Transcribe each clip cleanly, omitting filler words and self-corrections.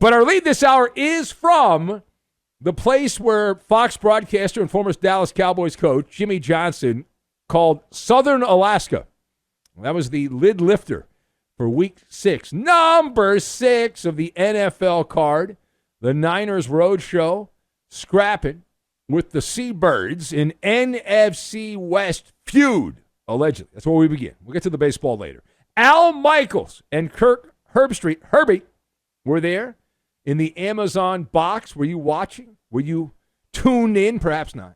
But our lead this hour is from the place where Fox broadcaster and former Dallas Cowboys coach Jimmy Johnson called Southern Alaska. That was the lid lifter for Week 6, number 6 of the NFL card. The Niners Roadshow scrapping with the Seabirds in NFC West feud, allegedly. That's where we begin. We'll get to the baseball later. Al Michaels and Kirk Herbstreit were there in the Amazon box. Were you watching? Were you tuned in? Perhaps not.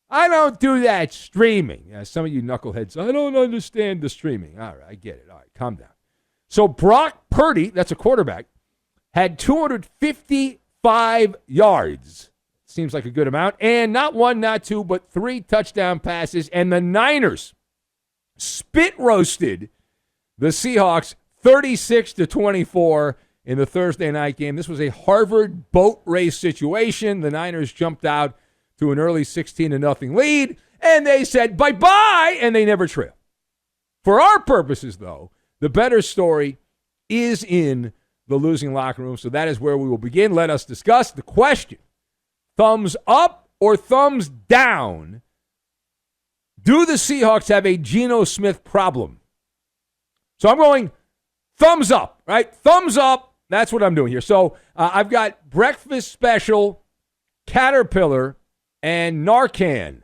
I don't do that streaming. Some of you knuckleheads, I don't understand the streaming. All right, I get it. All right, calm down. So Brock Purdy, that's a quarterback, had 255 yards. Seems like a good amount. And not one, not two, but 3 touchdown passes. And the Niners spit roasted the Seahawks 36-24 in the Thursday night game. This was a Harvard boat race situation. The Niners jumped out to an early 16-0 lead, and they said bye-bye, and they never trailed. For our purposes, though, the better story is in the losing locker room, so that is where we will begin. Let us discuss the question. Thumbs up or thumbs down? Do the Seahawks have a Geno Smith problem? So I'm going thumbs up, right? Thumbs up. That's what I'm doing here. So I've got breakfast special, Caterpillar, and Narcan.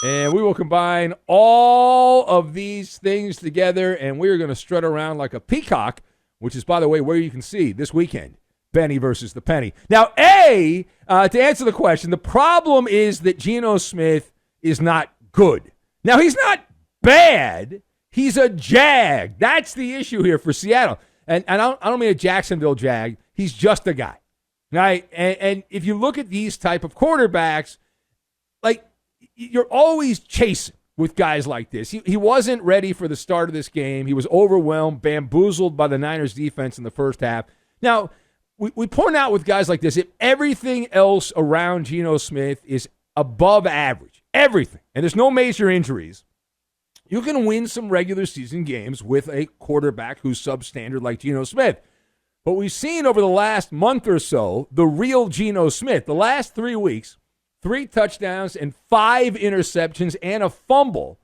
And we will combine all of these things together, and we are going to strut around like a peacock, which is, by the way, where you can see this weekend, Benny versus the Penny. Now, to answer the question, the problem is that Geno Smith is not good. Now, he's not bad. He's a Jag. That's the issue here for Seattle. And I don't mean a Jacksonville Jag. He's just a guy. Right? And if you look at these type of quarterbacks, like, you're always chasing with guys like this. He wasn't ready for the start of this game. He was overwhelmed, bamboozled by the Niners defense in the first half. Now, we point out with guys like this, if everything else around Geno Smith is above average, everything, and there's no major injuries, you can win some regular season games with a quarterback who's substandard like Geno Smith. But we've seen over the last month or so the real Geno Smith. The last 3 weeks, 3 touchdowns and 5 interceptions and a fumble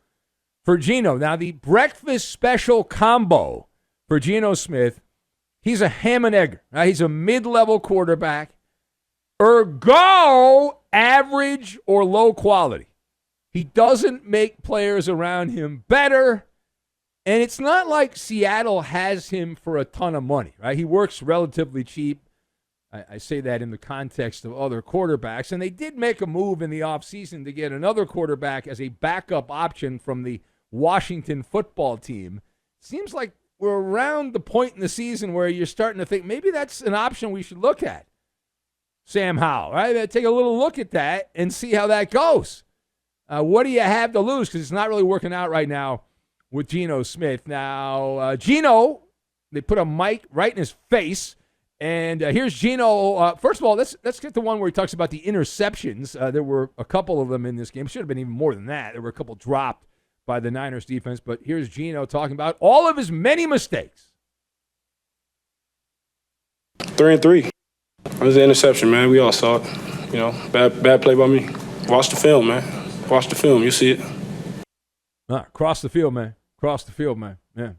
for Geno. Now, the breakfast special combo for Geno Smith, he's a ham and egger. Right? He's a mid-level quarterback, ergo average or low quality. He doesn't make players around him better, and it's not like Seattle has him for a ton of money. Right? He works relatively cheap. I say that in the context of other quarterbacks. And they did make a move in the offseason to get another quarterback as a backup option from the Washington football team. Seems like we're around the point in the season where you're starting to think maybe that's an option we should look at. Sam Howell, right? Take a little look at that and see how that goes. What do you have to lose? Because it's not really working out right now with Geno Smith. Now, Geno, they put a mic right in his face. And here's Geno. First of all, let's get to one where he talks about the interceptions. There were a couple of them in this game. Should have been even more than that. There were a couple dropped by the Niners defense. But here's Geno talking about all of his many mistakes. 3-3. It was an interception, man. We all saw it. You know, bad play by me. Watch the film, man. Watch the film. You see it. Cross the field, man. Cross the field, man. Yeah.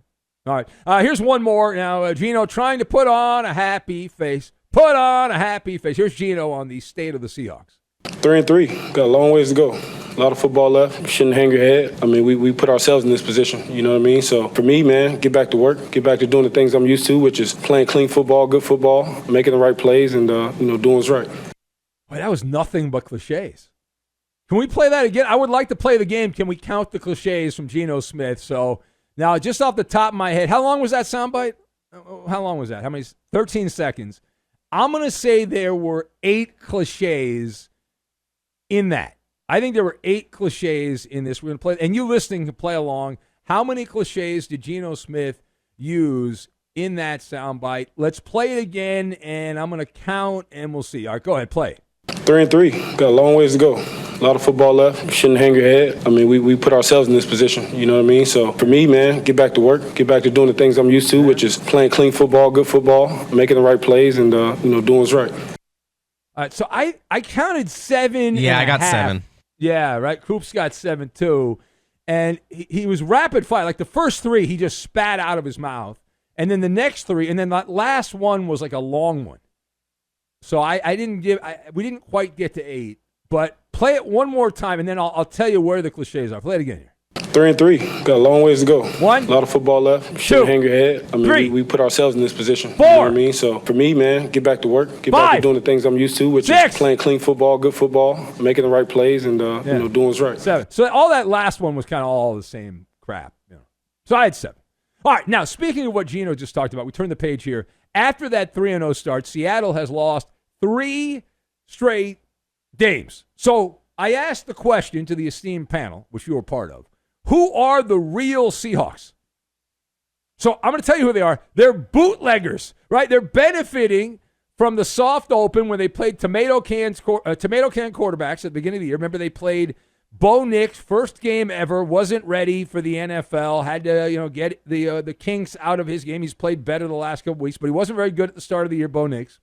All right, here's one more. Now, Geno trying to put on a happy face. Put on a happy face. Here's Geno on the state of the Seahawks. 3-3. Got a long ways to go. A lot of football left. You shouldn't hang your head. I mean, we put ourselves in this position. You know what I mean? So, for me, man, get back to work. Get back to doing the things I'm used to, which is playing clean football, good football, making the right plays, and, doing what's right. Boy, that was nothing but cliches. Can we play that again? I would like to play the game. Can we count the cliches from Geno Smith? So, now, just off the top of my head, how long was that soundbite? How long was that? How many? 13 seconds. I'm going to say there were 8 cliches in that. I think there were 8 cliches in this. We're going to play, and you listening can play along. How many cliches did Geno Smith use in that soundbite? Let's play it again, and I'm going to count, and we'll see. All right, go ahead, play it. 3-3. Got a long ways to go. A lot of football left. Shouldn't hang your head. I mean, we put ourselves in this position. You know what I mean? So for me, man, get back to work. Get back to doing the things I'm used to, which is playing clean football, good football, making the right plays, and doing what's right. All right, so I counted 7. Yeah, and I got a half. 7. Yeah, right. Coops got 7 too, and he was rapid fire. Like the first 3, he just spat out of his mouth, and then the next 3, and then that last one was like a long one. So we didn't quite get to 8, but play it one more time, and then I'll tell you where the cliches are. Play it again here. 3-3. Got a long ways to go. 1. A lot of football left. Shouldn't hang your head. I mean, 3. we put ourselves in this position. 4. You know what I mean? So for me, man, get back to work. Get 5. back to doing the things I'm used to, which 6. is playing clean football, good football, making the right plays, and doing what's right. 7. So all that last one was kind of all the same crap. So I had 7. All right, now speaking of what Geno just talked about, we turn the page here. After that 3-0 start, Seattle has lost 3 straight games. So I asked the question to the esteemed panel, which you were part of, who are the real Seahawks? So I'm going to tell you who they are. They're bootleggers, right? They're benefiting from the soft open when they played tomato can quarterbacks at the beginning of the year. Remember, they played Bo Nix, first game ever, wasn't ready for the NFL, had to get the kinks out of his game. He's played better the last couple weeks, but he wasn't very good at the start of the year, Bo Nix.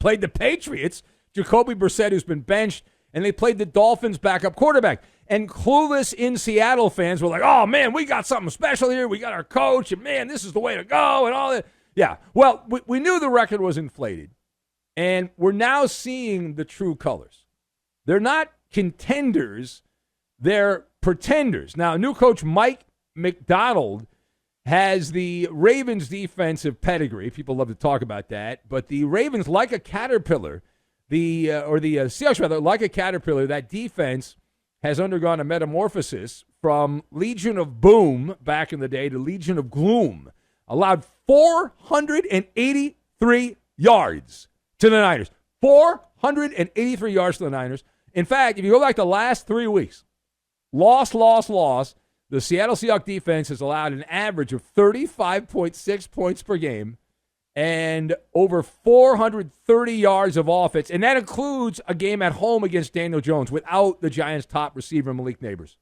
Played the Patriots, Jacoby Brissett, who's been benched, and they played the Dolphins' backup quarterback. And clueless in Seattle fans were like, oh, man, we got something special here. We got our coach, and, man, this is the way to go and all that. Yeah, well, we knew the record was inflated, and we're now seeing the true colors. They're not contenders, they're pretenders. Now, new coach Mike McDonald has the Ravens' defensive pedigree. People love to talk about that. But the Ravens, like a caterpillar, the Seahawks, rather, like a caterpillar, that defense has undergone a metamorphosis from Legion of Boom back in the day to Legion of Gloom. Allowed 483 yards to the Niners. 483 yards to the Niners. In fact, if you go back the last 3 weeks, loss, the Seattle Seahawks defense has allowed an average of 35.6 points per game and over 430 yards of offense. And that includes a game at home against Daniel Jones without the Giants' top receiver, Malik Nabers.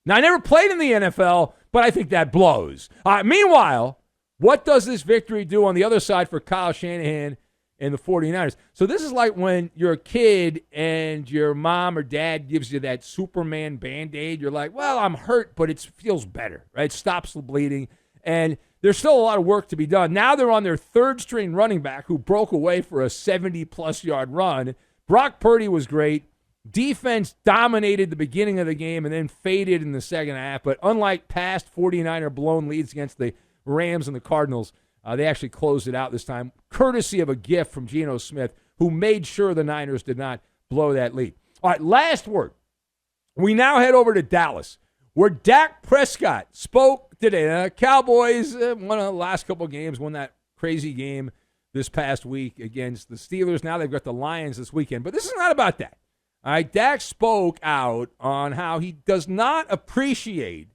Now, I never played in the NFL, but I think that blows. Meanwhile, what does this victory do on the other side for Kyle Shanahan and the 49ers? So this is like when you're a kid and your mom or dad gives you that Superman Band-Aid. You're like, well, I'm hurt, but it feels better, right? It stops the bleeding. And there's still a lot of work to be done. Now they're on their third-string running back who broke away for a 70-plus yard run. Brock Purdy was great. Defense dominated the beginning of the game and then faded in the second half. But unlike past 49er blown leads against the Rams and the Cardinals, they actually closed it out this time, courtesy of a gift from Geno Smith, who made sure the Niners did not blow that lead. All right, last word. We now head over to Dallas, where Dak Prescott spoke today. Cowboys won the last couple games, won that crazy game this past week against the Steelers. Now they've got the Lions this weekend. But this is not about that. All right, Dak spoke out on how he does not appreciate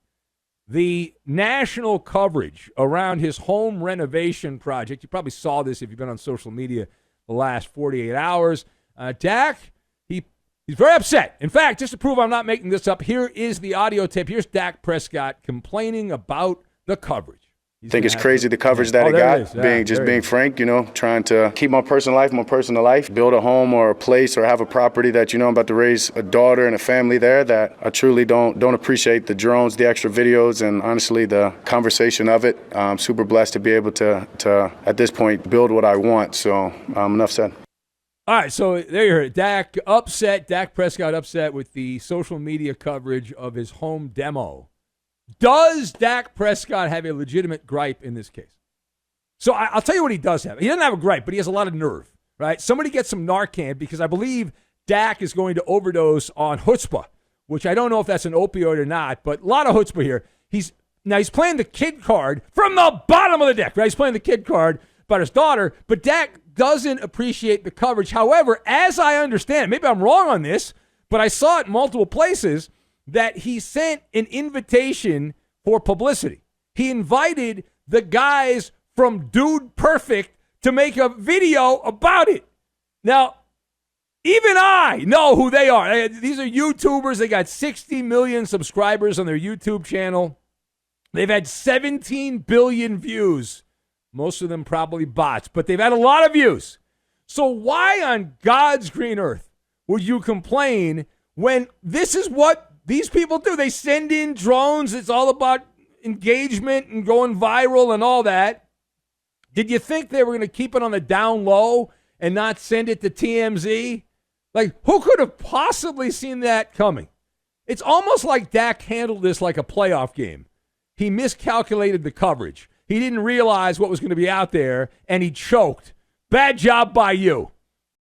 the national coverage around his home renovation project. You probably saw this if you've been on social media the last 48 hours. Dak, he's very upset. In fact, just to prove I'm not making this up, here is the audio tape. Here's Dak Prescott complaining about the coverage. I think it's crazy the coverage that it got. Being frank, trying to keep my personal life, build a home or a place or have a property that I'm about to raise a daughter and a family there, that I truly don't appreciate the drones, the extra videos, and honestly the conversation of it. I'm super blessed to be able to at this point build what I want. So enough said. All right, so there you heard it. Dak Prescott upset with the social media coverage of his home demo. Does Dak Prescott have a legitimate gripe in this case? So I'll tell you what he does have. He doesn't have a gripe, but he has a lot of nerve, right? Somebody get some Narcan, because I believe Dak is going to overdose on chutzpah, which I don't know if that's an opioid or not, but a lot of chutzpah here. He's playing the kid card from the bottom of the deck, right? He's playing the kid card about his daughter, but Dak doesn't appreciate the coverage. However, as I understand it, maybe I'm wrong on this, but I saw it in multiple places, that he sent an invitation for publicity. He invited the guys from Dude Perfect to make a video about it. Now, Even I know who they are. These are YouTubers. They got 60 million subscribers on their YouTube channel. They've had 17 billion views. Most of them probably bots, but they've had a lot of views. So why on God's green earth would you complain when this is what these people do? They send in drones. It's all about engagement and going viral and all that. Did you think they were going to keep it on the down low and not send it to TMZ? Like, who could have possibly seen that coming? It's almost like Dak handled this like a playoff game. He miscalculated the coverage. He didn't realize what was going to be out there, and he choked. Bad job by you.